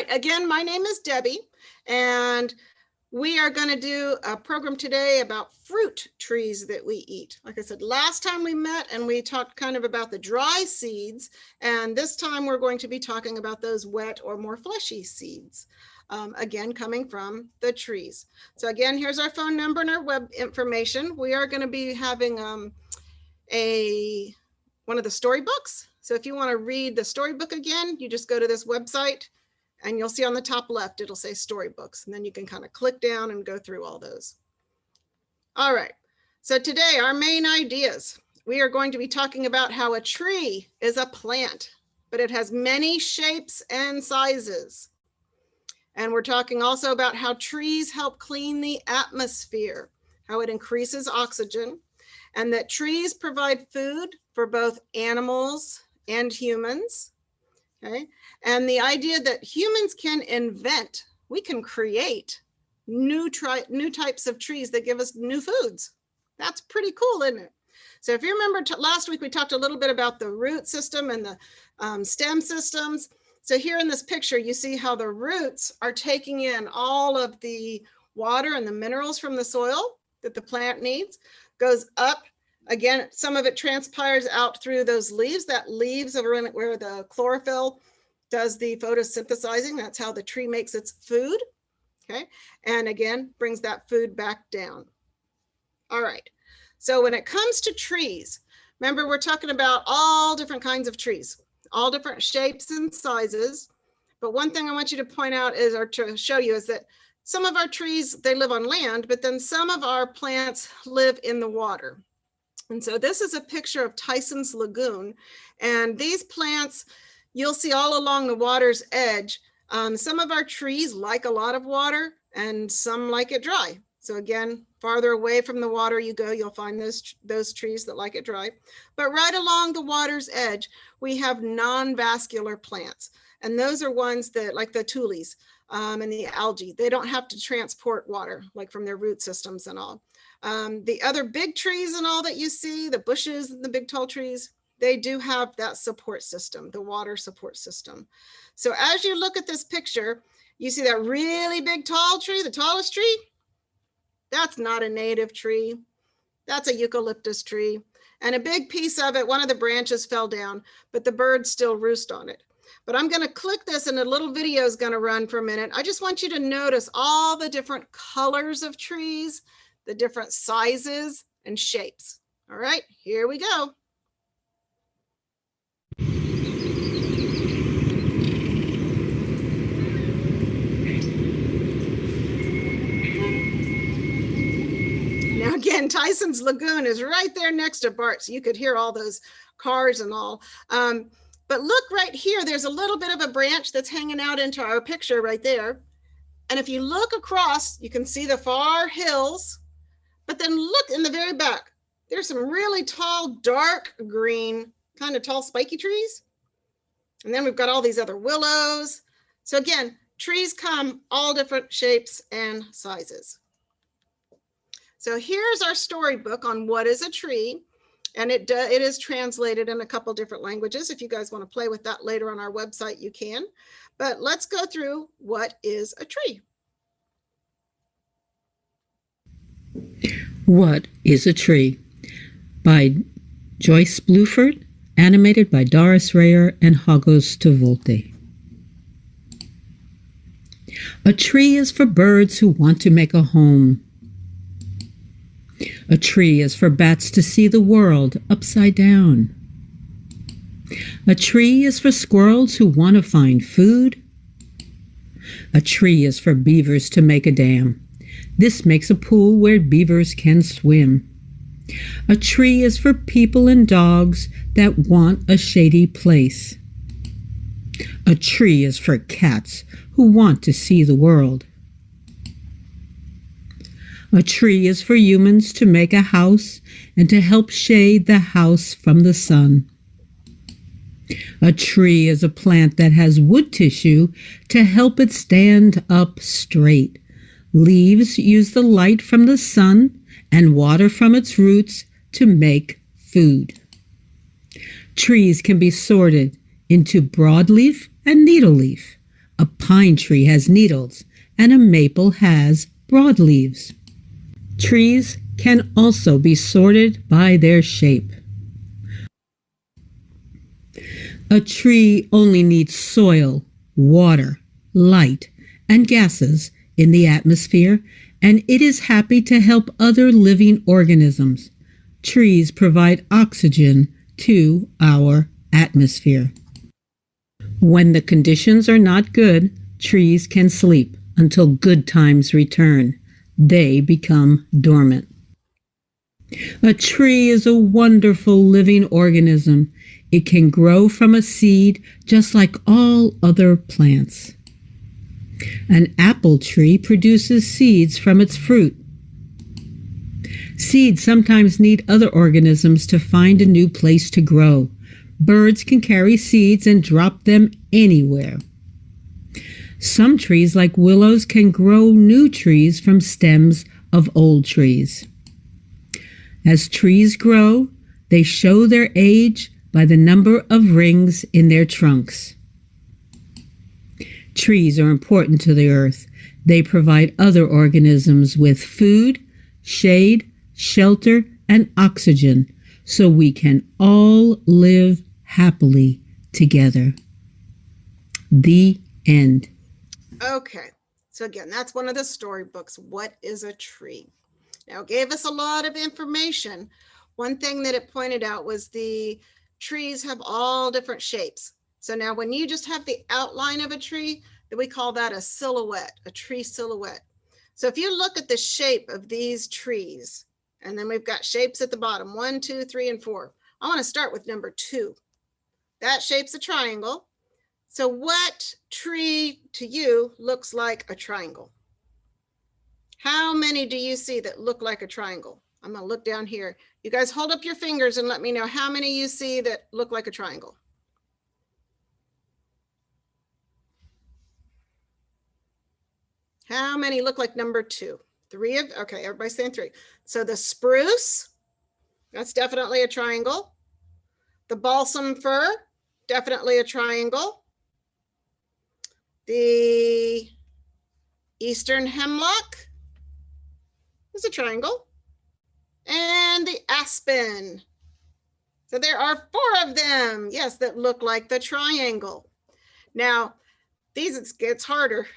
right, again, my name is Debbie, and we are going to do a program today about fruit trees that we eat. Like I said, last time we met and we talked kind of about the dry seeds, and this time we're going to be talking about those wet or more fleshy seeds, again, coming from the trees. So again, here's our phone number and our web information. We are going to be having one of the storybooks. So if you want to read the storybook again, you just go to this website and you'll see on the top left, it'll say storybooks. And then you can kind of click down and go through all those. All right. So today, our main ideas, we are going to be talking about how a tree is a plant, but it has many shapes and sizes. And we're talking also about how trees help clean the atmosphere, how it increases oxygen, and that trees provide food for both animals and humans. Okay. And the idea that humans can invent, we can create new types of trees that give us new foods. That's pretty cool, isn't it? So if you remember last week, we talked a little bit about the root system and the stem systems. So here in this picture, you see how the roots are taking in all of the water and the minerals from the soil that the plant needs, goes up. Again, some of it transpires out through those leaves. That leaves are where the chlorophyll does the photosynthesizing. That's how the tree makes its food. Okay. And again, brings that food back down. All right. So when it comes to trees, remember, we're talking about all different kinds of trees, all different shapes and sizes. But one thing I want you to point out is, or to show you, is that some of our trees, they live on land, but then some of our plants live in the water. And so this is a picture of Tyson's Lagoon. And these plants, you'll see all along the water's edge. Some of our trees like a lot of water and some like it dry. So again, farther away from the water you go, you'll find those trees that like it dry. But right along the water's edge, we have non-vascular plants. And those are ones that, like the tulies and the algae, they don't have to transport water, like from their root systems and all. The other big trees and all that you see, the bushes and the big tall trees, they do have that support system, the water support system. So as you look at this picture, you see that really big tall tree, the tallest tree? That's not a native tree. That's a eucalyptus tree. And a big piece of it, one of the branches fell down, but the birds still roost on it. But I'm going to click this and a little video is going to run for a minute. I just want you to notice all the different colors of trees, the different sizes and shapes. All right, here we go. Now again, Tyson's Lagoon is right there next to Bart, so you could hear all those cars and all. But look right here, there's a little bit of a branch that's hanging out into our picture right there. And if you look across, you can see the far hills. But then look in the very back, there's some really tall, dark green, kind of tall, spiky trees. And then we've got all these other willows. So again, trees come all different shapes and sizes. So here's our storybook on what is a tree. And it is translated in a couple different languages. If you guys want to play with that later on our website, you can. But let's go through what is a tree. What is a Tree? By Joyce Bluford, animated by Doris Rayer and Hagos Tavolte. A tree is for birds who want to make a home. A tree is for bats to see the world upside down. A tree is for squirrels who want to find food. A tree is for beavers to make a dam. This makes a pool where beavers can swim. A tree is for people and dogs that want a shady place. A tree is for cats who want to see the world. A tree is for humans to make a house and to help shade the house from the sun. A tree is a plant that has wood tissue to help it stand up straight. Leaves use the light from the sun and water from its roots to make food. Trees can be sorted into broadleaf and needleleaf. A pine tree has needles, and a maple has broadleaves. Trees can also be sorted by their shape. A tree only needs soil, water, light, and gases in the atmosphere, and it is happy to help other living organisms. Trees provide oxygen to our atmosphere. When the conditions are not good, trees can sleep until good times return. They become dormant. A tree is a wonderful living organism. It can grow from a seed just like all other plants. An apple tree produces seeds from its fruit. Seeds sometimes need other organisms to find a new place to grow. Birds can carry seeds and drop them anywhere. Some trees, like willows, can grow new trees from stems of old trees. As trees grow, they show their age by the number of rings in their trunks. Trees are important to the earth. They provide other organisms with food, shade, shelter, and oxygen, so we can all live happily together. The end. Okay, so again, that's one of the storybooks. What is a tree? Now, it gave us a lot of information. One thing that it pointed out was the trees have all different shapes. So now when you just have the outline of a tree, then we call that a silhouette, a tree silhouette. So if you look at the shape of these trees, and then we've got shapes at the bottom, 1, 2, 3, and 4. I want to start with number 2. That shape's a triangle. So what tree to you looks like a triangle? How many do you see that look like a triangle? I'm going to look down here. You guys hold up your fingers and let me know how many you see that look like a triangle. How many look like number 2? 3 of, okay, everybody's saying 3. So the spruce, that's definitely a triangle. The balsam fir, definitely a triangle. The eastern hemlock is a triangle. And the aspen. So there are 4 of them, yes, that look like the triangle. Now, these, it gets harder.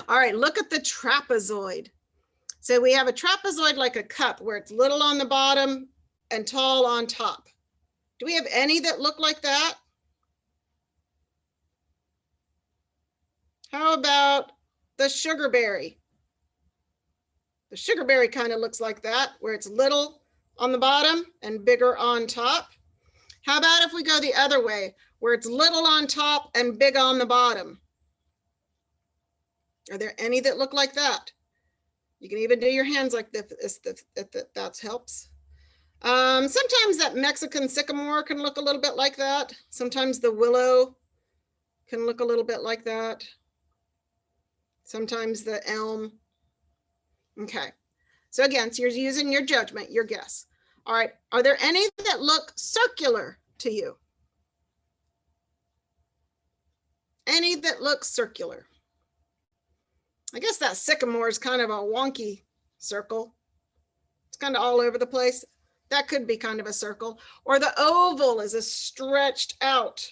All right, look at the trapezoid. So we have a trapezoid like a cup where it's little on the bottom and tall on top. Do we have any that look like that? How about the sugarberry? The sugarberry kind of looks like that, where it's little on the bottom and bigger on top. How about if we go the other way, where it's little on top and big on the bottom? Are there any that look like that? You can even do your hands like this if that helps. Sometimes that Mexican sycamore can look a little bit like that. Sometimes the willow can look a little bit like that. Sometimes the elm. Okay, so again, so you're using your judgment, your guess. All right, are there any that look circular to you? Any that look circular? I guess that sycamore is kind of a wonky circle. It's kind of all over the place. That could be kind of a circle. Or the oval is a stretched out.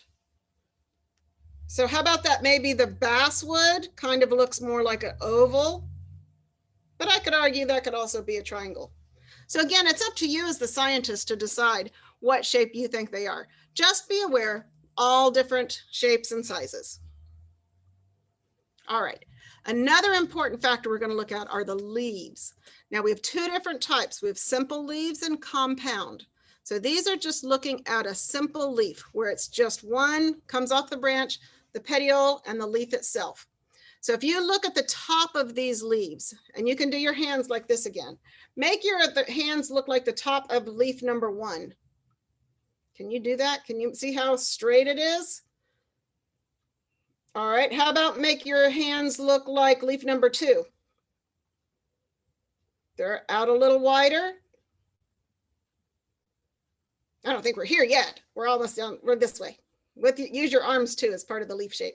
So how about that? Maybe the basswood kind of looks more like an oval. But I could argue that could also be a triangle. So again, it's up to you as the scientist to decide what shape you think they are. Just be aware, all different shapes and sizes. All right, another important factor we're going to look at are the leaves. Now we have 2 different types. We have simple leaves and compound. So these are just looking at a simple leaf where it's just one comes off the branch, the petiole and the leaf itself. So if you look at the top of these leaves, and you can do your hands like this again, make your hands look like the top of leaf number 1. Can you do that? Can you see how straight it is? All right, how about make your hands look like leaf number 2? They're out a little wider. I don't think we're here yet. We're almost done. We're this way. Use your arms too as part of the leaf shape.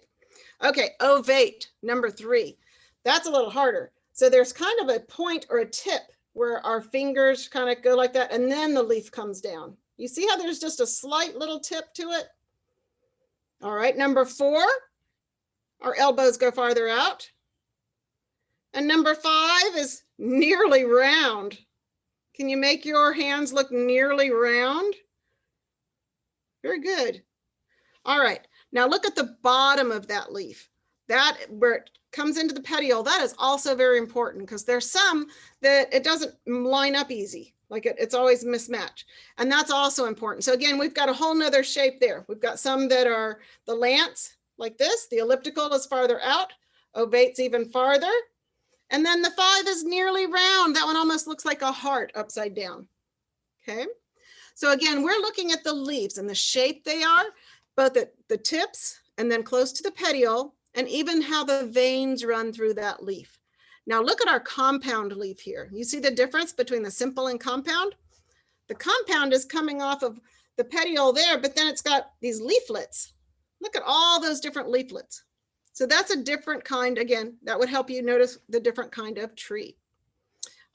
Okay, ovate, number 3. That's a little harder. So there's kind of a point or a tip where our fingers kind of go like that, and then the leaf comes down. You see how there's just a slight little tip to it? All right, number 4, our elbows go farther out. And number 5 is nearly round. Can you make your hands look nearly round? Very good. All right, now look at the bottom of that leaf. That, where it comes into the petiole, that is also very important because there's some that it doesn't line up easy. Like it's always mismatched. And that's also important. So again, we've got a whole nother shape there. We've got some that are the lance like this. The elliptical is farther out. Ovate's even farther. And then the 5 is nearly round. That one almost looks like a heart upside down. Okay. So again, we're looking at the leaves and the shape they are, both at the tips and then close to the petiole, and even how the veins run through that leaf. Now look at our compound leaf here. You see the difference between the simple and compound? The compound is coming off of the petiole there, but then it's got these leaflets. Look at all those different leaflets. So that's a different kind, again, that would help you notice the different kind of tree.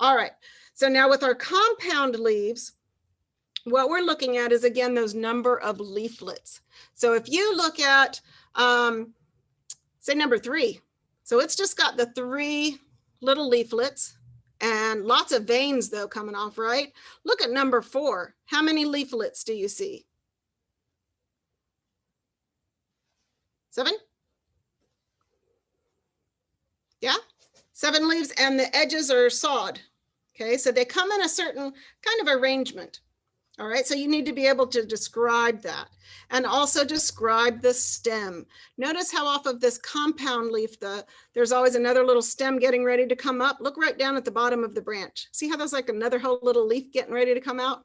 All right, so now with our compound leaves, what we're looking at is, again, those number of leaflets. So if you look at, say number 3, so it's just got the 3 little leaflets and lots of veins though coming off, right? Look at number 4. How many leaflets do you see? 7? Yeah, 7 leaves, and the edges are sawed. Okay, so they come in a certain kind of arrangement. All right, so you need to be able to describe that and also describe the stem. Notice how off of this compound leaf, there's always another little stem getting ready to come up. Look right down at the bottom of the branch. See how there's like another whole little leaf getting ready to come out?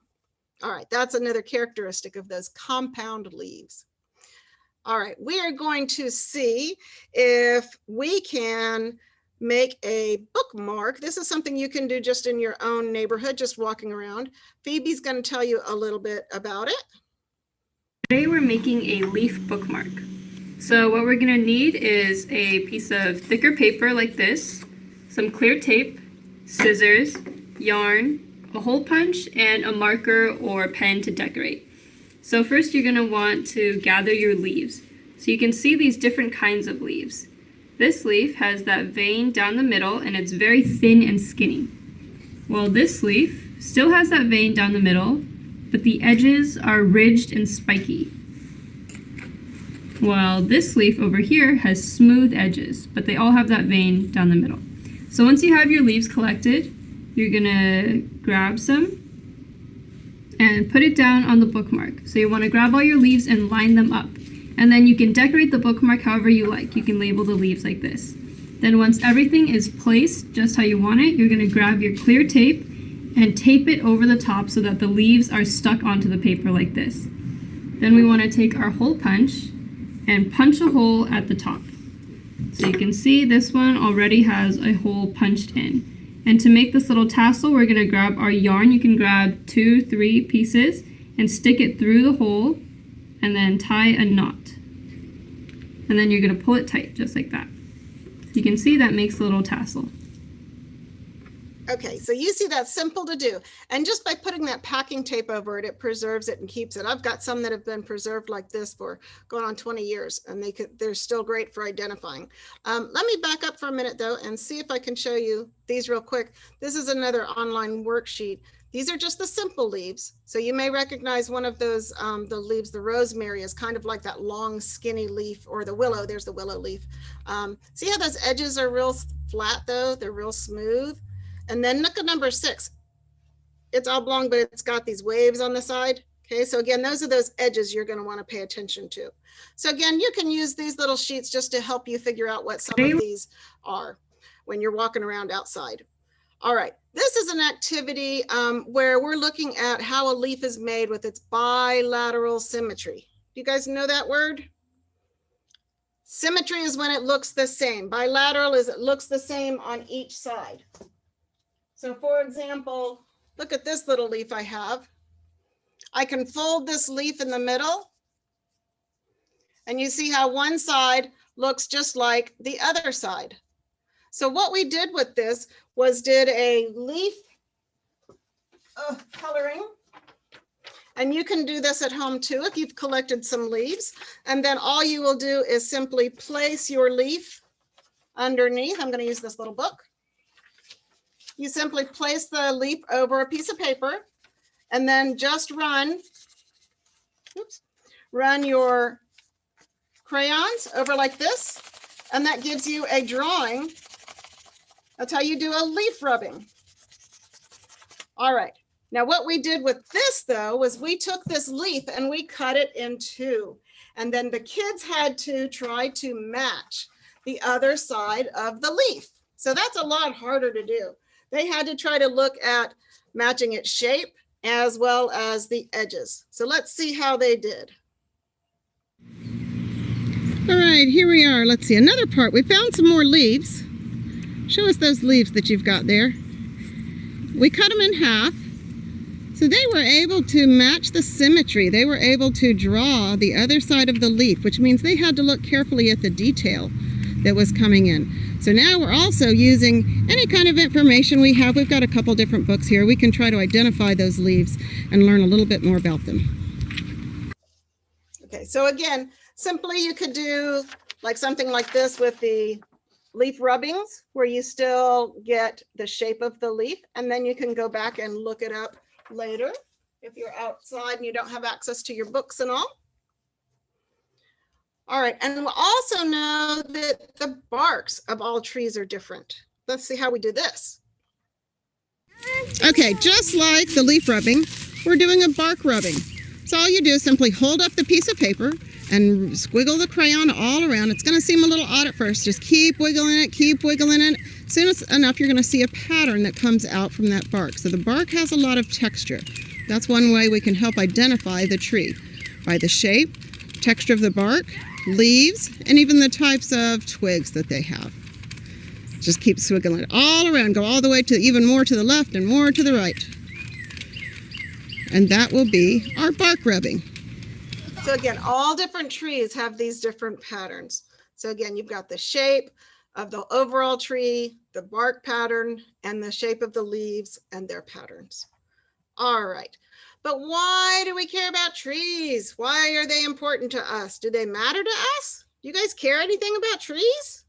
All right, that's another characteristic of those compound leaves. All right, we are going to see if we can make a bookmark. This is something you can do just in your own neighborhood, just walking around. Phoebe's going to tell you a little bit about it. Today we're making a leaf bookmark. So what we're going to need is a piece of thicker paper like this, some clear tape, scissors, yarn, a hole punch, and a marker or pen to decorate. So first you're going to want to gather your leaves. So you can see these different kinds of leaves. This leaf has that vein down the middle and it's very thin and skinny. While this leaf still has that vein down the middle, but the edges are ridged and spiky. While this leaf over here has smooth edges, but they all have that vein down the middle. So once you have your leaves collected, you're gonna grab some and put it down on the bookmark. So you wanna grab all your leaves and line them up. And then you can decorate the bookmark however you like. You can label the leaves like this. Then once everything is placed just how you want it, you're going to grab your clear tape and tape it over the top so that the leaves are stuck onto the paper like this. Then we want to take our hole punch and punch a hole at the top. So you can see this one already has a hole punched in. And to make this little tassel, we're going to grab our yarn. You can grab 2, 3 pieces and stick it through the hole and then tie a knot. And then you're going to pull it tight, just like that. So you can see that makes a little tassel. Okay, so you see that's simple to do. And just by putting that packing tape over it, it preserves it and keeps it. I've got some that have been preserved like this for going on 20 years, and they're still great for identifying. Let me back up for a minute though and see if I can show you these real quick. This is another online worksheet. These are just the simple leaves. So you may recognize one of those, the leaves, the rosemary is kind of like that long skinny leaf, or the willow, there's the willow leaf. See how those edges are real flat though? They're real smooth. And then look at number 6. It's oblong, but it's got these waves on the side. Okay, so again, those are those edges you're going to want to pay attention to. So again, you can use these little sheets just to help you figure out what some of these are when you're walking around outside. All right, this is an activity where we're looking at how a leaf is made with its bilateral symmetry. Do you guys know that word? Symmetry is when it looks the same. Bilateral is it looks the same on each side. So for example, look at this little leaf I have. I can fold this leaf in the middle, and you see how one side looks just like the other side. So what we did with this was did a leaf coloring. And you can do this at home too if you've collected some leaves. And then all you will do is simply place your leaf underneath. I'm going to use this little book. You simply place the leaf over a piece of paper and then just run your crayons over like this. And that gives you a drawing. That's how you do a leaf rubbing. All right. Now what we did with this though, was we took this leaf and we cut it in two. And then the kids had to try to match the other side of the leaf. So that's a lot harder to do. They had to try to look at matching its shape as well as the edges. So let's see how they did. All right, here we are. Let's see another part. We found some more leaves. Show us those leaves that you've got there. We cut them in half. So they were able to match the symmetry. They were able to draw the other side of the leaf, which means they had to look carefully at the detail that was coming in. So now we're also using any kind of information we have. We've got a couple different books here. We can try to identify those leaves and learn a little bit more about them. Okay, so again, simply you could do like something like this with the leaf rubbings, where you still get the shape of the leaf, and then you can go back and look it up later if you're outside and you don't have access to your books and all. All right, and we also know that the barks of all trees are different. Let's see how we do this. Okay, just like the leaf rubbing, we're doing a bark rubbing. So all you do is simply hold up the piece of paper and squiggle the crayon all around. It's going to seem a little odd at first. Just keep wiggling it, keep wiggling it. Soon as enough, you're going to see a pattern that comes out from that bark. So the bark has a lot of texture. That's one way we can help identify the tree, by the shape, texture of the bark, leaves, and even the types of twigs that they have. Just keep swiggling it all around. Go all the way to even more to the left and more to the right. And that will be our bark rubbing. So again, all different trees have these different patterns. So again, you've got the shape of the overall tree, the bark pattern, and the shape of the leaves and their patterns. All right, but why do we care about trees? Why are they important to us? Do they matter to us? Do you guys care anything about trees?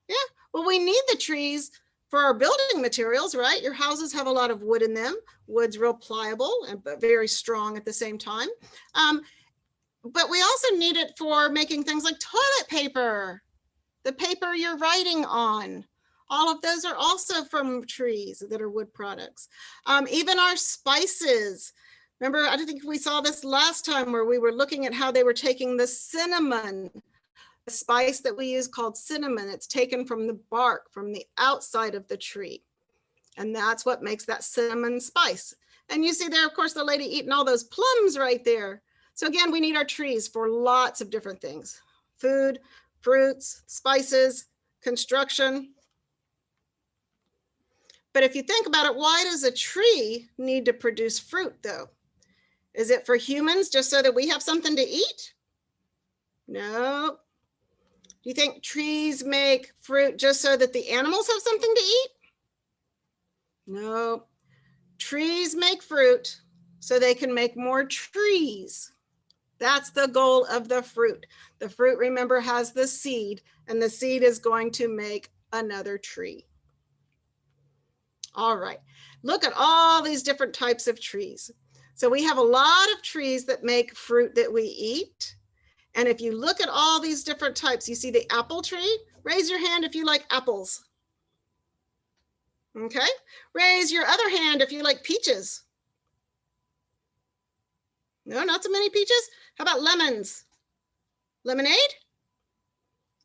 Yeah, well, we need the trees for our building materials, right? Your houses have a lot of wood in them. Wood's real pliable but very strong at the same time. But we also need it for making things like toilet paper, the paper you're writing on. All of those are also from trees that are wood products. Even our spices. Remember, I think we saw this last time where we were looking at how they were taking the cinnamon, the spice that we use called cinnamon. It's taken from the bark, from the outside of the tree. And that's what makes that cinnamon spice. And you see there, of course, the lady eating all those plums right there. So again, we need our trees for lots of different things. Food, fruits, spices, construction. But if you think about it, why does a tree need to produce fruit though? Is it for humans just so that we have something to eat? No. Do you think trees make fruit just so that the animals have something to eat? No. Trees make fruit so they can make more trees. That's the goal of the fruit. The fruit, remember, has the seed, and the seed is going to make another tree. All right, look at all these different types of trees. So we have a lot of trees that make fruit that we eat. And if you look at all these different types, you see the apple tree. Raise your hand if you like apples. Okay, raise your other hand if you like peaches. No, not so many peaches. How about lemons? Lemonade?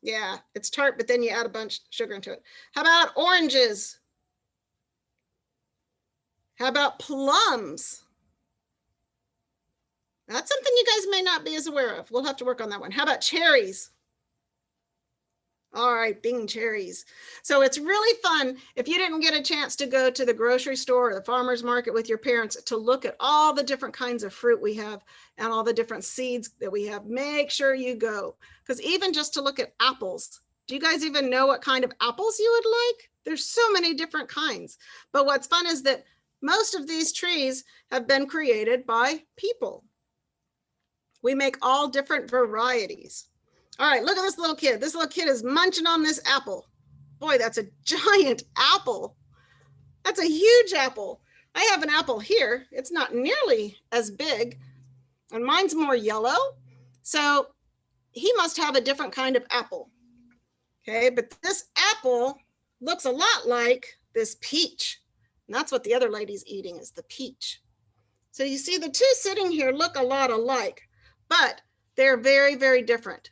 Yeah, it's tart, but then you add a bunch of sugar into it. How about oranges? How about plums? That's something you guys may not be as aware of. We'll have to work on that one. How about cherries? All right, Bing cherries. So it's really fun if you didn't get a chance to go to the grocery store or the farmer's market with your parents to look at all the different kinds of fruit we have and all the different seeds that we have. Make sure you go, because even just to look at apples, do you guys even know what kind of apples you would like? There's so many different kinds. But what's fun is that most of these trees have been created by people. We make all different varieties. All right, look at this little kid. This little kid is munching on this apple. Boy, that's a giant apple. That's a huge apple. I have an apple here. It's not nearly as big, and mine's more yellow. So he must have a different kind of apple. Okay, but this apple looks a lot like this peach. And that's what the other lady's eating, is the peach. So you see the two sitting here look a lot alike, but they're very, very different.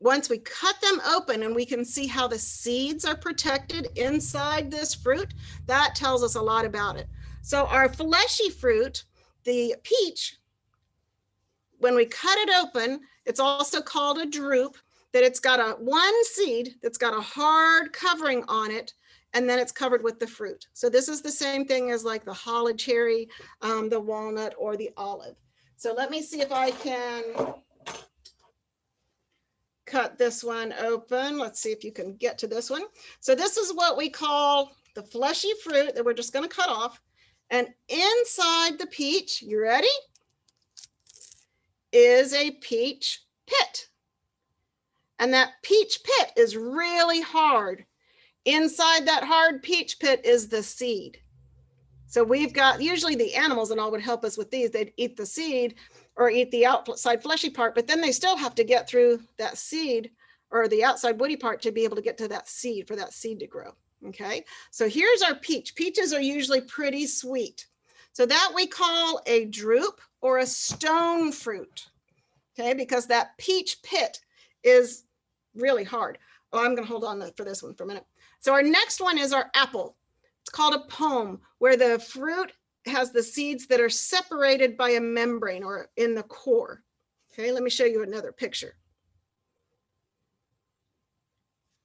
Once we cut them open and we can see how the seeds are protected inside this fruit, that tells us a lot about it. So our fleshy fruit, the peach, when we cut it open, it's also called a drupe, that it's got one seed that's got a hard covering on it, and then it's covered with the fruit. So this is the same thing as like the hollow cherry, the walnut, or the olive. So let me see if I can cut this one open. Let's see if you can get to this one. So this is what we call the fleshy fruit that we're just going to cut off. And inside the peach, you ready? Is a peach pit. And that peach pit is really hard. Inside that hard peach pit is the seed. So we've got, usually the animals and all would help us with these. They'd eat the seed or eat the outside fleshy part, but then they still have to get through that seed or the outside woody part to be able to get to that seed, for that seed to grow. Okay, so here's our peach. Peaches are usually pretty sweet. So that we call a drupe or a stone fruit. Okay, because that peach pit is really hard. Oh, I'm going to hold on for this one for a minute. So our next one is our apple. It's called a pome, where the fruit has the seeds that are separated by a membrane or in the core. Okay, let me show you another picture.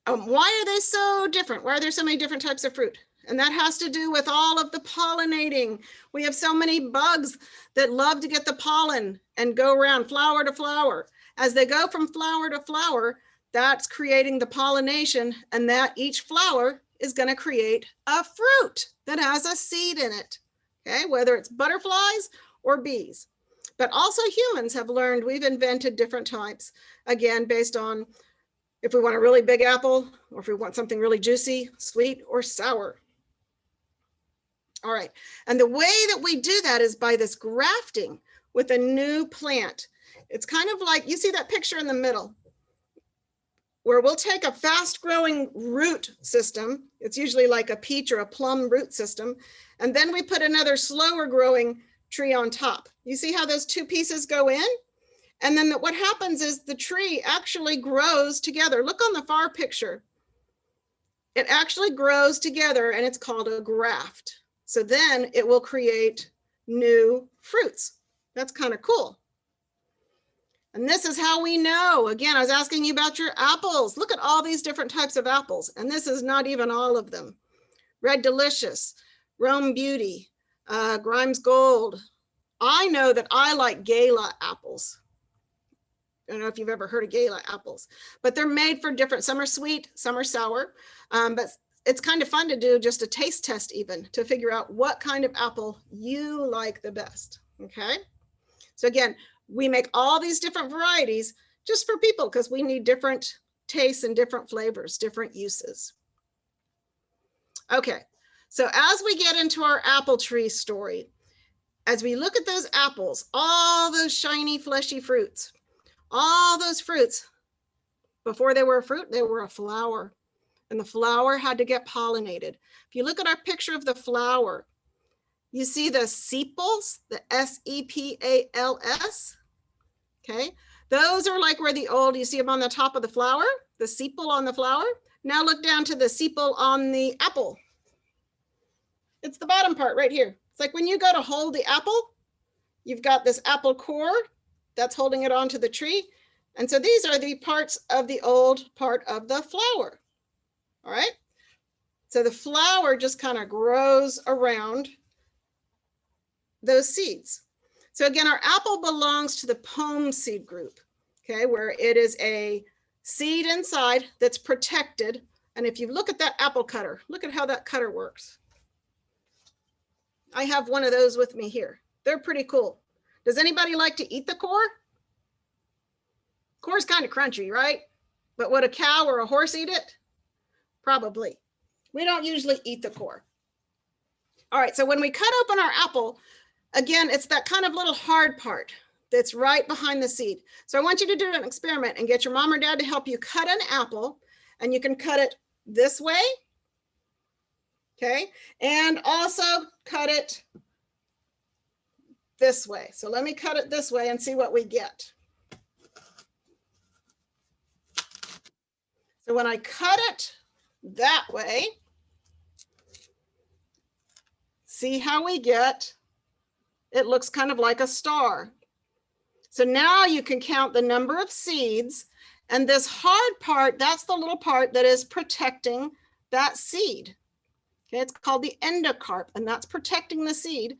Why are they so different? Why are there so many different types of fruit? And that has to do with all of the pollinating. We have so many bugs that love to get the pollen and go around flower to flower. As they go from flower to flower, that's creating the pollination, and that each flower is going to create a fruit that has a seed in it. Okay, whether it's butterflies or bees. But also humans have learned, we've invented different types, again, based on if we want a really big apple or if we want something really juicy, sweet, or sour. All right, and the way that we do that is by this grafting with a new plant. It's kind of like, you see that picture in the middle, where we'll take a fast growing root system. It's usually like a peach or a plum root system. And then we put another slower growing tree on top. You see how those two pieces go in? And then what happens is the tree actually grows together. Look on the far picture. It actually grows together, and it's called a graft. So then it will create new fruits. That's kind of cool. And this is how we know. Again, I was asking you about your apples. Look at all these different types of apples. And this is not even all of them. Red Delicious, Rome Beauty, Grimes Gold. I know that I like Gala apples. I don't know if you've ever heard of Gala apples, but they're made for different, some are sweet, some are sour, but it's kind of fun to do just a taste test even to figure out what kind of apple you like the best, okay? So again, we make all these different varieties just for people because we need different tastes and different flavors, different uses. Okay, so as we get into our apple tree story, as we look at those apples, all those shiny, fleshy fruits, all those fruits, before they were a fruit, they were a flower. And the flower had to get pollinated. If you look at our picture of the flower, you see the sepals, the S-E-P-A-L-S, okay? Those are like where the old, you see them on the top of the flower, the sepal on the flower. Now look down to the sepal on the apple. It's the bottom part right here. It's like when you go to hold the apple, you've got this apple core that's holding it onto the tree. And so these are the parts of the old part of the flower. All right. So the flower just kind of grows around those seeds. So again, our apple belongs to the pome seed group, okay, where it is a seed inside that's protected. And if you look at that apple cutter, look at how that cutter works. I have one of those with me here. They're pretty cool. Does anybody like to eat the core? Core's kind of crunchy, right? But would a cow or a horse eat it? Probably. We don't usually eat the core. All right, so when we cut open our apple, again, it's that kind of little hard part that's right behind the seed. So I want you to do an experiment and get your mom or dad to help you cut an apple, and you can cut it this way, okay? And also cut it this way. So let me cut it this way and see what we get. So when I cut it that way, see how we get, it looks kind of like a star. So now you can count the number of seeds, and this hard part, that's the little part that is protecting that seed. Okay, it's called the endocarp, and that's protecting the seed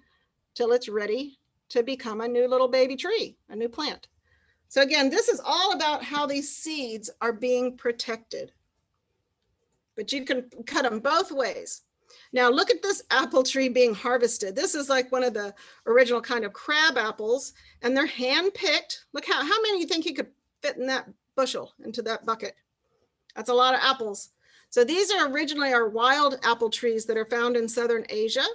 till it's ready to become a new little baby tree, a new plant. So again, this is all about how these seeds are being protected. But you can cut them both ways. Now look at this apple tree being harvested. This is like one of the original kind of crab apples, and they're hand-picked. Look how many you think you could fit in that bushel, into that bucket? That's a lot of apples. So these are originally our wild apple trees that are found in Southern Asia.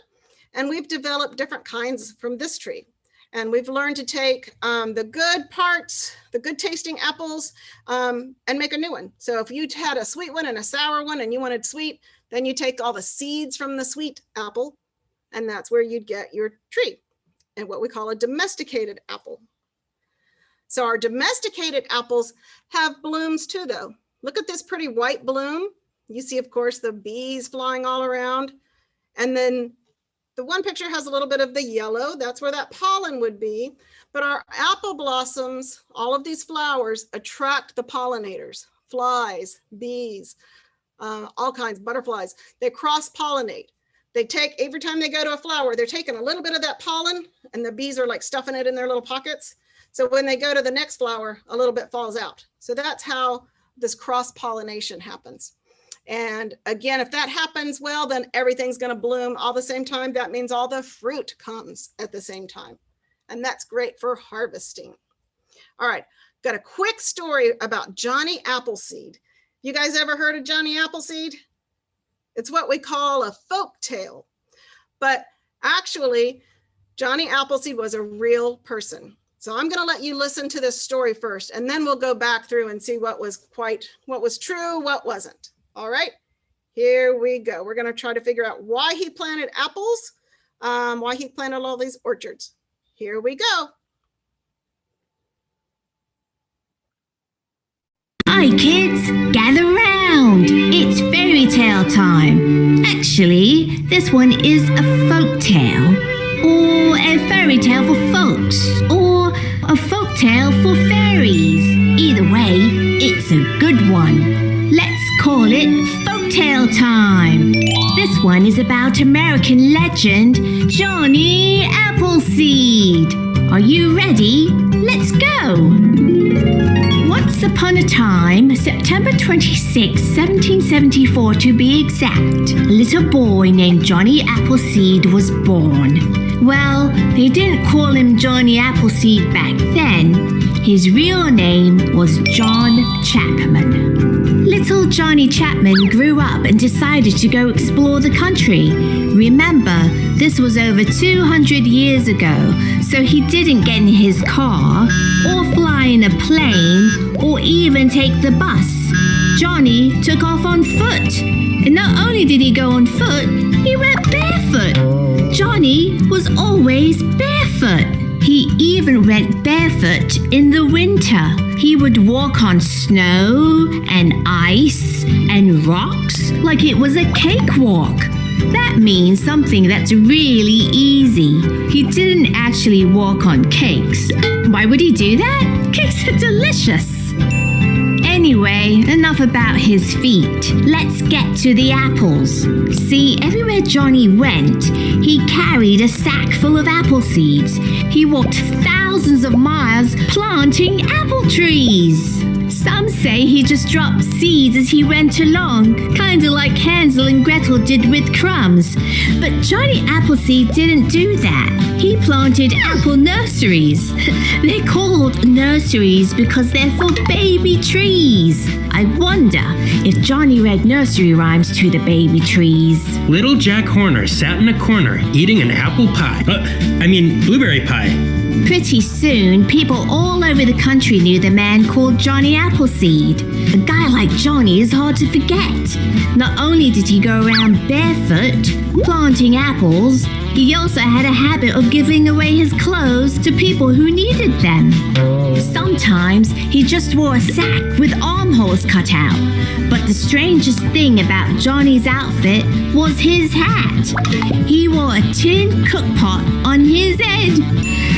And we've developed different kinds from this tree. And we've learned to take the good parts, the good tasting apples, and make a new one. So if you had a sweet one and a sour one and you wanted sweet, then you take all the seeds from the sweet apple, and that's where you'd get your tree, and what we call a domesticated apple. So our domesticated apples have blooms too, though. Look at this pretty white bloom. You see, of course, the bees flying all around. And then the one picture has a little bit of the yellow. That's where that pollen would be. But our apple blossoms, all of these flowers, attract the pollinators, flies, bees, all kinds, butterflies. They cross-pollinate. They take, every time they go to a flower, they're taking a little bit of that pollen, and the bees are like stuffing it in their little pockets. So when they go to the next flower, a little bit falls out. So that's how this cross-pollination happens. And again, if that happens well, then everything's going to bloom all the same time. That means all the fruit comes at the same time. And that's great for harvesting. All right, got a quick story about Johnny Appleseed. You guys ever heard of Johnny Appleseed? It's what we call a folk tale. But actually, Johnny Appleseed was a real person. So I'm going to let you listen to this story first, and then we'll go back through and see what was true, what wasn't. All right, here we go. We're going to try to figure out why he planted apples, why he planted all these orchards. Here we go. Hi kids, gather round. It's fairy tale time. Actually, this one is a folk tale, or a fairy tale for folks, or a folk tale for fairies. Either way, it's a good one. Let's call it folktale time. This one is about American legend Johnny Appleseed. Are you ready? Let's go. Once upon a time, September 26, 1774 to be exact, a little boy named Johnny Appleseed was born. Well, they didn't call him Johnny Appleseed back then. His real name was John Chapman. Little Johnny Chapman grew up and decided to go explore the country. Remember, this was over 200 years ago, so he didn't get in his car, or fly in a plane, or even take the bus. Johnny took off on foot. And not only did he go on foot, he went barefoot. Johnny was always barefoot. He even went barefoot in the winter. He would walk on snow and ice and rocks like it was a cakewalk. That means something that's really easy. He didn't actually walk on cakes. Why would he do that? Cakes are delicious. Anyway, enough about his feet. Let's get to the apples. See, everywhere Johnny went, he carried a sack full of apple seeds. He walked thousands of miles planting apple trees. Some say he just dropped seeds as he went along, kind of like Hansel and Gretel did with crumbs. But Johnny Appleseed didn't do that. He planted apple nurseries. They're called nurseries because they're for baby trees. I wonder if Johnny read nursery rhymes to the baby trees. Little Jack Horner sat in a corner eating an apple pie. Blueberry pie. Pretty soon, people all over the country knew the man called Johnny Appleseed. A guy like Johnny is hard to forget. Not only did he go around barefoot, planting apples, he also had a habit of giving away his clothes to people who needed them. Sometimes he just wore a sack with armholes cut out. But the strangest thing about Johnny's outfit was his hat. He wore a tin cookpot on his head.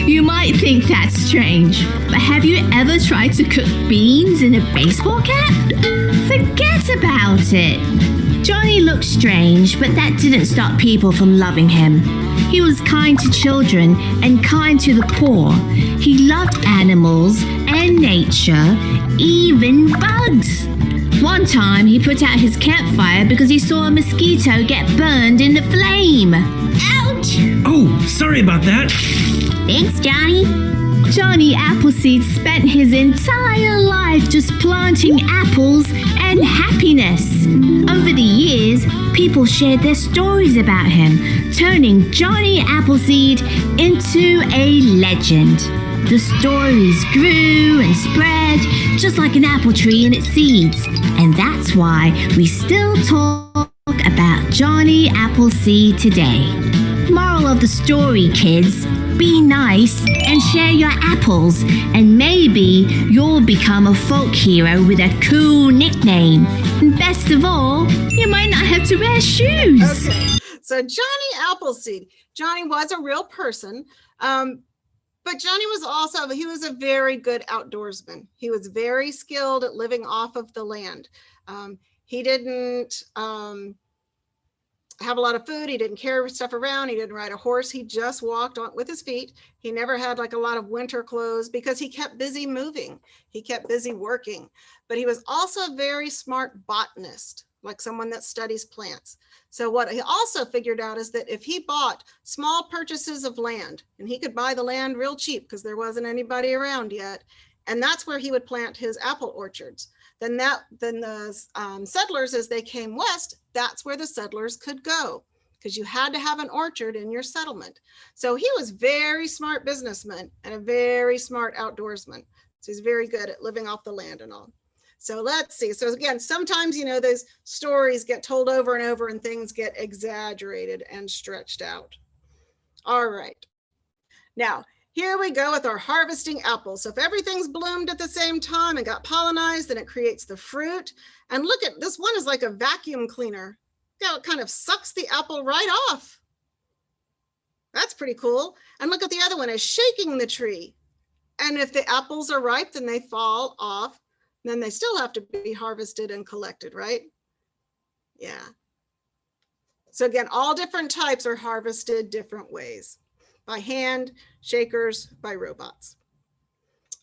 You might think that's strange, but have you ever tried to cook beans in a baseball cap? Forget about it. Johnny looked strange, but that didn't stop people from loving him. He was kind to children and kind to the poor. He loved animals and nature, even bugs. One time, he put out his campfire because he saw a mosquito get burned in the flame. Ouch! Oh, sorry about that. Thanks, Johnny. Johnny Appleseed spent his entire life just planting apples and happiness. Over the years, people shared their stories about him, turning Johnny Appleseed into a legend. The stories grew and spread, just like an apple tree and its seeds. And that's why we still talk about Johnny Appleseed today. Moral of the story, kids, be nice and share your apples, and maybe you'll become a folk hero with a cool nickname. And best of all, you might not have to wear shoes. Okay, so Johnny Appleseed. Johnny was a real person, but Johnny was he was a very good outdoorsman. He was very skilled at living off of the land. He didn't have a lot of food. He didn't carry stuff around. He didn't ride a horse. He just walked on with his feet. He never had like a lot of winter clothes because he kept busy moving. He kept busy working, but he was also a very smart botanist, like someone that studies plants. So what he also figured out is that if he bought small purchases of land, and he could buy the land real cheap because there wasn't anybody around yet, and that's where he would plant his apple orchards. Then the settlers, as they came west, that's where the settlers could go because you had to have an orchard in your settlement. So he was very smart businessman and a very smart outdoorsman. So he's very good at living off the land and all. So let's see. So again, sometimes, those stories get told over and over and things get exaggerated and stretched out. All right. Now, here we go with our harvesting apples. So if everything's bloomed at the same time and got pollinized, then it creates the fruit. And look at this one is like a vacuum cleaner. Look how it kind of sucks the apple right off. That's pretty cool. And look at the other one is shaking the tree. And if the apples are ripe, then they fall off. Then they still have to be harvested and collected, right? Yeah. So again, all different types are harvested different ways. By hand, shakers, by robots.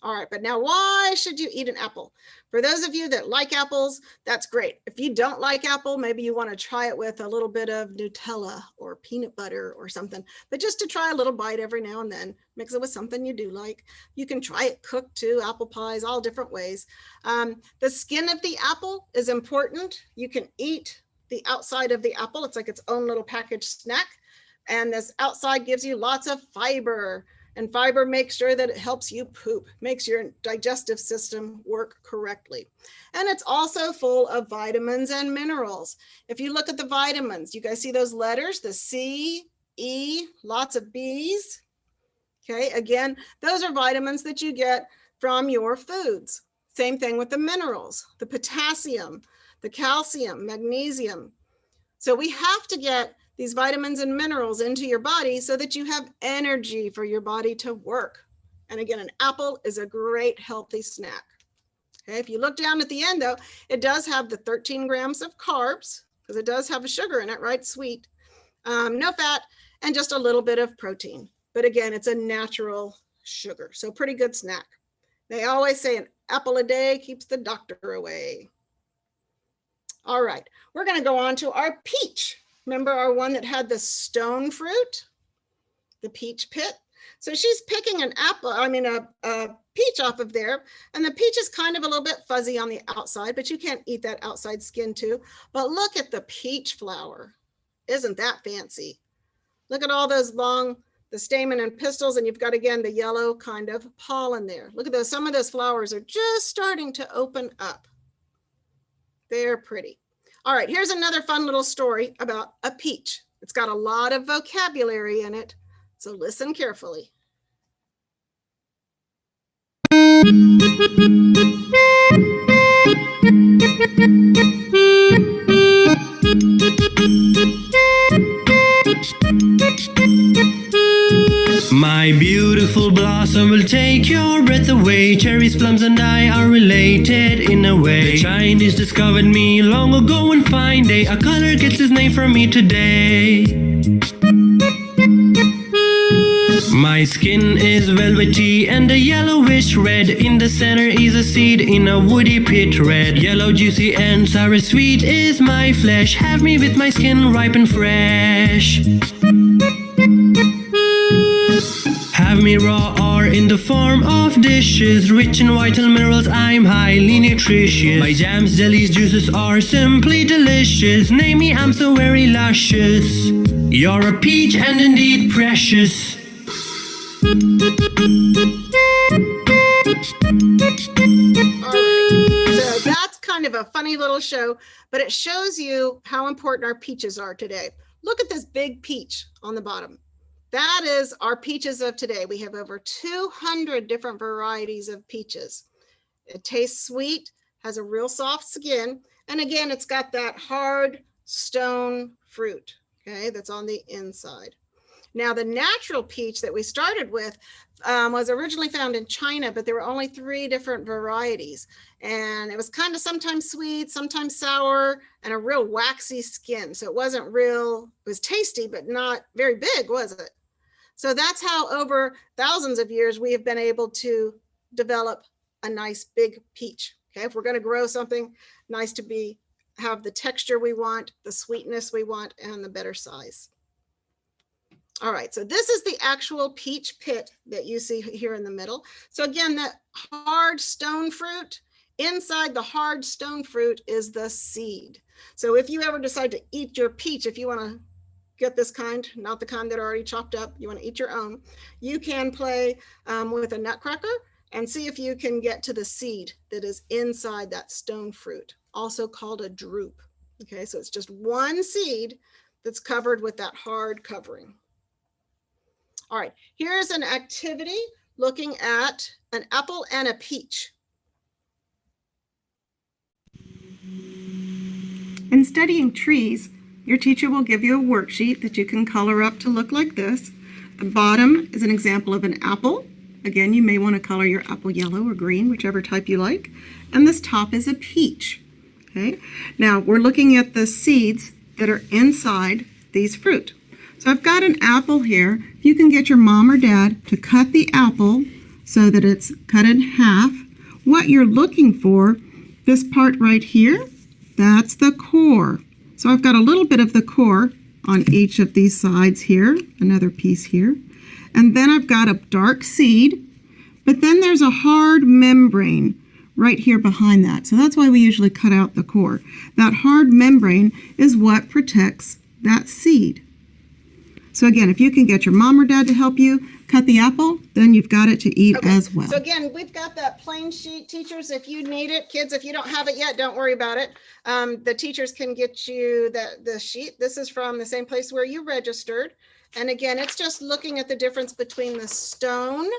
All right, but now why should you eat an apple? For those of you that like apples, that's great. If you don't like apple, maybe you want to try it with a little bit of Nutella or peanut butter or something, but just to try a little bite every now and then, mix it with something you do like. You can try it cooked too, apple pies, all different ways. The skin of the apple is important. You can eat the outside of the apple. It's like its own little packaged snack. And this outside gives you lots of fiber, and fiber makes sure that it helps you poop, makes your digestive system work correctly. And it's also full of vitamins and minerals. If you look at the vitamins, you guys see those letters, the C, E, lots of B's. Okay, again, those are vitamins that you get from your foods. Same thing with the minerals, the potassium, the calcium, magnesium. So we have to get these vitamins and minerals into your body so that you have energy for your body to work. And again, an apple is a great healthy snack. Okay, if you look down at the end though, it does have the 13 grams of carbs because it does have a sugar in it, right? Sweet, no fat, and just a little bit of protein. But again, it's a natural sugar, so pretty good snack. They always say an apple a day keeps the doctor away. All right, we're going to go on to our peach. Remember our one that had the stone fruit, the peach pit? So she's picking an apple, a peach off of there, and the peach is kind of a little bit fuzzy on the outside, but you can't eat that outside skin too. But look at the peach flower. Isn't that fancy? Look at all those long, the stamen and pistils, and you've got, again, the yellow kind of pollen there. Look at those, some of those flowers are just starting to open up. They're pretty. All right, here's another fun little story about a peach. It's got a lot of vocabulary in it, so listen carefully. My beautiful blossom will take your breath away. Cherries, plums, and I are related in a way. The Chinese discovered me long ago one fine day. A color gets its name from me today. My skin is velvety and a yellowish red. In the center is a seed in a woody pit red. Yellow, juicy, and sour sweet is my flesh. Have me with my skin ripe and fresh. Have me raw or in the form of dishes. Rich in vital minerals, I'm highly nutritious. My jams, jellies, juices are simply delicious. Name me, I'm so very luscious. You're a peach and indeed precious. All right, so that's kind of a funny little show, but it shows you how important our peaches are today. Look at this big peach on the bottom. That is our peaches of today. We have over 200 different varieties of peaches. It tastes sweet, has a real soft skin, and again, it's got that hard stone fruit, okay, that's on the inside. Now, the natural peach that we started with was originally found in China, but there were only 3 different varieties. And it was kind of sometimes sweet, sometimes sour, and a real waxy skin. So it wasn't real, it was tasty, but not very big, was it? So that's how over thousands of years we have been able to develop a nice big peach. Okay, if we're going to grow something nice to have the texture we want, the sweetness we want, and the better size. All right, so this is the actual peach pit that you see here in the middle. So again, that hard stone fruit, inside the hard stone fruit is the seed. So if you ever decide to eat your peach, if you want to get this kind, not the kind that are already chopped up, you want to eat your own, you can play with a nutcracker and see if you can get to the seed that is inside that stone fruit, also called a drupe. Okay, so it's just one seed that's covered with that hard covering. All right, here's an activity looking at an apple and a peach. In studying trees, your teacher will give you a worksheet that you can color up to look like this. The bottom is an example of an apple. Again, you may want to color your apple yellow or green, whichever type you like. And this top is a peach. Okay, now we're looking at the seeds that are inside these fruit. So I've got an apple here. If you can get your mom or dad to cut the apple so that it's cut in half, what you're looking for, this part right here, that's the core. So I've got a little bit of the core on each of these sides here, another piece here. And then I've got a dark seed, but then there's a hard membrane right here behind that. So that's why we usually cut out the core. That hard membrane is what protects that seed. So again, if you can get your mom or dad to help you cut the apple, then you've got it to eat as well. So again, we've got that plain sheet. Teachers, if you need it, kids, if you don't have it yet, don't worry about it. The teachers can get you the sheet. This is from the same place where you registered. And again, it's just looking at the difference between the stone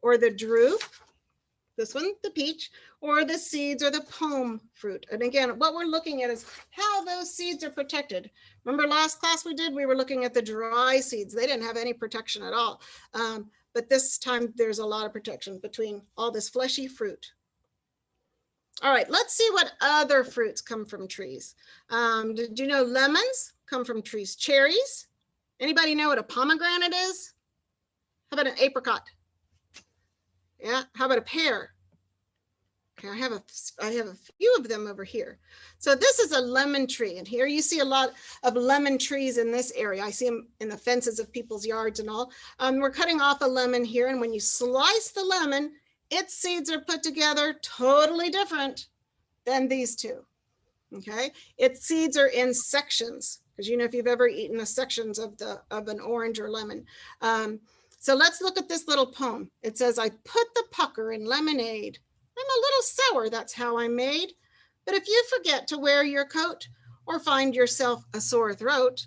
or the drupe, this one, the peach, or the seeds or the pome fruit. And again, what we're looking at is how those seeds are protected. Remember last class we were looking at the dry seeds. They didn't have any protection at all. But this time there's a lot of protection between all this fleshy fruit. All right, let's see what other fruits come from trees. Did you know lemons come from trees? Cherries? Anybody know what a pomegranate is? How about an apricot? Yeah, how about a pear? Okay, I have a few of them over here. So this is a lemon tree, and here you see a lot of lemon trees in this area. I see them in the fences of people's yards and all. We're cutting off a lemon here, and when you slice the lemon, its seeds are put together totally different than these two. Okay, its seeds are in sections, because you know if you've ever eaten the sections of an orange or lemon. So let's look at this little poem. It says, I put the pucker in lemonade. I'm a little sour, that's how I'm made. But if you forget to wear your coat or find yourself a sore throat,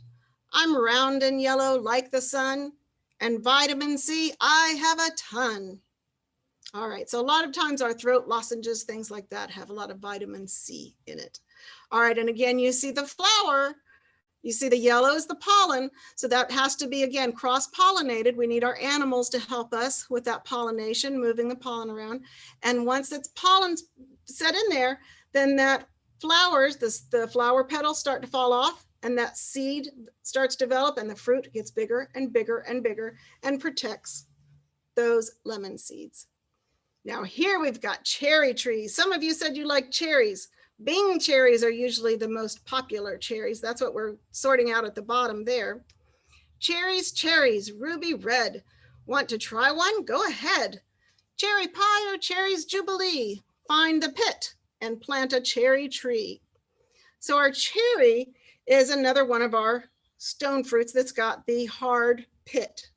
I'm round and yellow like the sun, and vitamin C I have a ton. All right, so a lot of times our throat lozenges, things like that, have a lot of vitamin C in it. All right, and again, you see the flower. You see the yellow is the pollen, so that has to be, again, cross-pollinated. We need our animals to help us with that pollination, moving the pollen around. And once it's pollen set in there, then that flowers, the flower petals start to fall off, and that seed starts to develop, and the fruit gets bigger and bigger and bigger and protects those lemon seeds. Now here we've got cherry trees. Some of you said you like cherries. Bing cherries are usually the most popular cherries. That's what we're sorting out at the bottom there. Cherries, cherries, ruby red. Want to try one? Go ahead. Cherry pie or cherries jubilee. Find the pit and plant a cherry tree. So our cherry is another one of our stone fruits that's got the hard pit.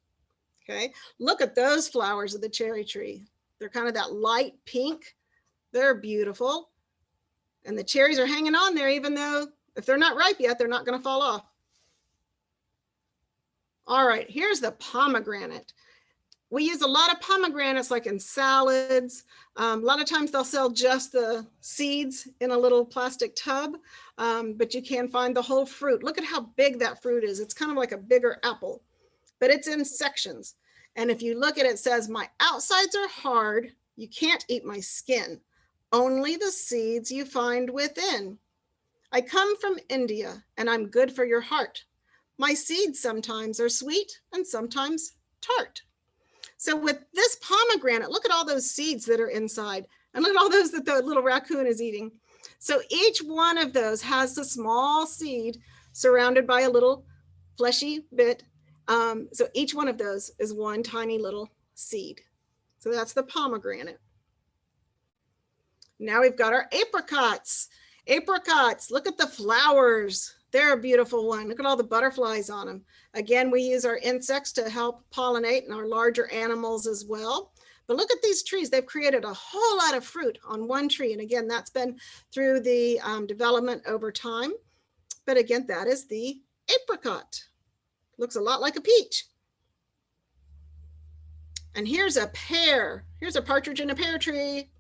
Okay, look at those flowers of the cherry tree. They're kind of that light pink. They're beautiful. And the cherries are hanging on there, even though if they're not ripe yet, they're not going to fall off. All right, here's the pomegranate. We use a lot of pomegranates like in salads. A lot of times they'll sell just the seeds in a little plastic tub, but you can find the whole fruit. Look at how big that fruit is. It's kind of like a bigger apple, but it's in sections. And if you look at it, it says, my outsides are hard. You can't eat my skin. Only the seeds you find within. I come from India and I'm good for your heart. My seeds sometimes are sweet and sometimes tart. So with this pomegranate, look at all those seeds that are inside, and look at all those that the little raccoon is eating. So each one of those has a small seed surrounded by a little fleshy bit. So each one of those is one tiny little seed. So that's the pomegranate. Now we've got our apricots. Apricots, look at the flowers. They're a beautiful one. Look at all the butterflies on them. Again, we use our insects to help pollinate and our larger animals as well. But look at these trees. They've created a whole lot of fruit on one tree. And again, that's been through the development over time. But again, that is the apricot. Looks a lot like a peach. And here's a pear. Here's a partridge in a pear tree.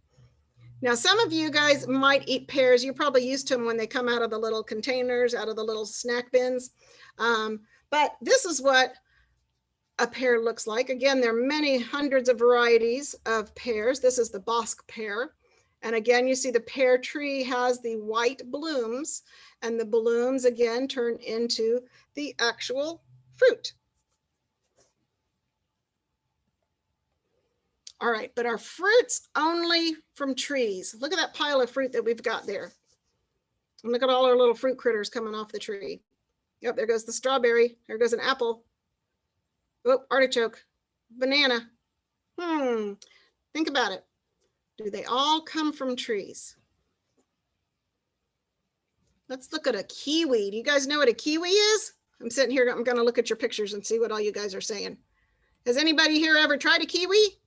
Now, some of you guys might eat pears. You're probably used to them when they come out of the little containers, out of the little snack bins. But this is what a pear looks like. Again, there are many hundreds of varieties of pears. This is the Bosc pear. And again, you see the pear tree has the white blooms, and the blooms again turn into the actual fruit. All right, but our fruits only from trees. Look at that pile of fruit that we've got there. And look at all our little fruit critters coming off the tree. Yep, there goes the strawberry. There goes an apple. Oh, artichoke, banana. Think about it. Do they all come from trees? Let's look at a kiwi. Do you guys know what a kiwi is? I'm sitting here, I'm gonna look at your pictures and see what all you guys are saying. Has anybody here ever tried a kiwi?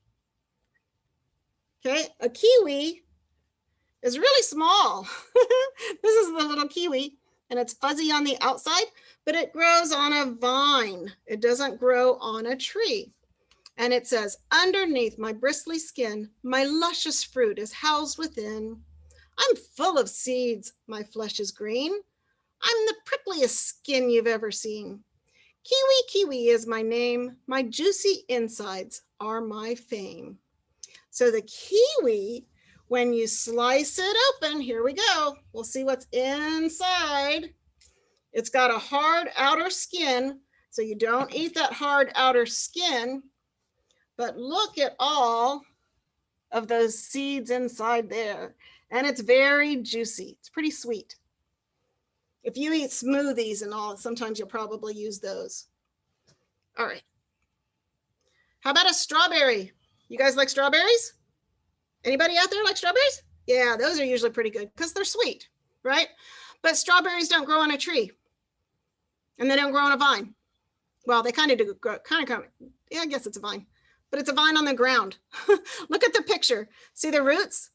Okay, a kiwi is really small. This is the little kiwi, and it's fuzzy on the outside, but it grows on a vine. It doesn't grow on a tree. And it says, underneath my bristly skin, my luscious fruit is housed within. I'm full of seeds, my flesh is green. I'm the prickliest skin you've ever seen. Kiwi, kiwi is my name. My juicy insides are my fame. So the kiwi when you slice it open, here we go. We'll see what's inside. It's got a hard outer skin, so you don't eat that hard outer skin, but look at all of those seeds inside there. And it's very juicy. It's pretty sweet. If you eat smoothies and all, sometimes you'll probably use those. All right. How about a strawberry? You guys like strawberries? Anybody out there like strawberries? Yeah, those are usually pretty good because they're sweet, right? But strawberries don't grow on a tree. And they don't grow on a vine. Well, they kind of do, yeah, I guess it's a vine, but it's a vine on the ground. Look at the picture. See the roots?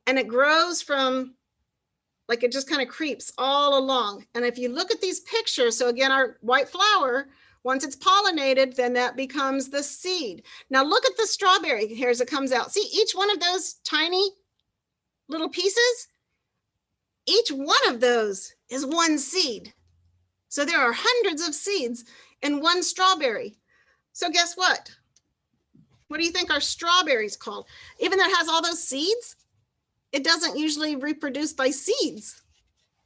And it grows from, like it just kind of creeps all along. And if you look at these pictures, so again, our white flower, once it's pollinated, then that becomes the seed. Now look at the strawberry here as it comes out. See each one of those tiny little pieces? Each one of those is one seed. So there are hundreds of seeds in one strawberry. So guess what? What do you think our strawberry is called? Even though it has all those seeds, it doesn't usually reproduce by seeds.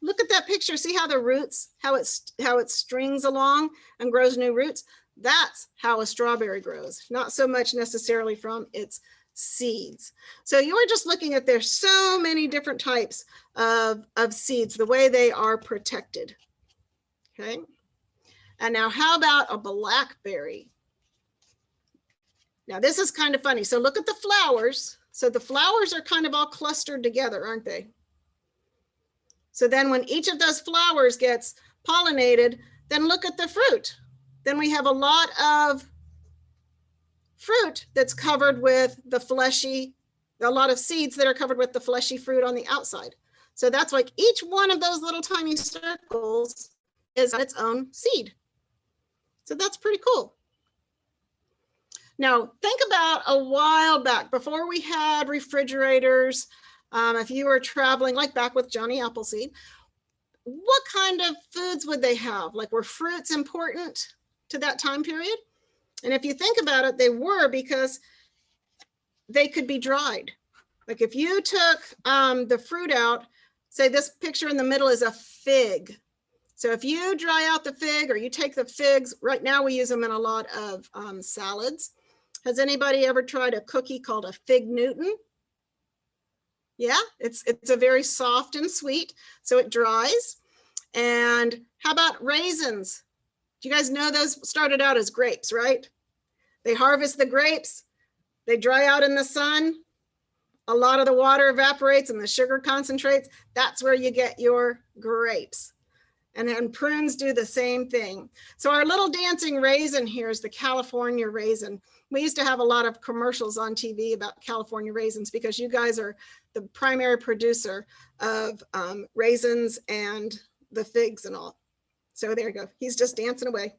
Look at that picture. See how the roots, how it strings along and grows new roots? That's how a strawberry grows, not so much necessarily from its seeds. So you are just looking at there's so many different types of seeds, the way they are protected. Okay. And now how about a blackberry? Now this is kind of funny. So look at the flowers. So the flowers are kind of all clustered together, aren't they? So then when each of those flowers gets pollinated, then look at the fruit. Then we have a lot of fruit that's covered with the fleshy, a lot of seeds that are covered with the fleshy fruit on the outside. So that's like each one of those little tiny circles is its own seed. So that's pretty cool. Now think about a while back, before we had refrigerators, if you were traveling, like back with Johnny Appleseed, what kind of foods would they have? Like, were fruits important to that time period? And if you think about it, they were, because they could be dried. Like if you took the fruit out, say this picture in the middle is a fig. So if you dry out the fig, or you take the figs, right now we use them in a lot of salads. Has anybody ever tried a cookie called a fig Newton? Yeah, it's a very soft and sweet, so it dries. And how about raisins? Do you guys know those started out as grapes, right? They harvest the grapes, they dry out in the sun, a lot of the water evaporates and the sugar concentrates. That's where you get your grapes. And then prunes do the same thing. So our little dancing raisin here is the California raisin. We used to have a lot of commercials on TV about California raisins because you guys are the primary producer of raisins and the figs and all. So there you go. He's just dancing away.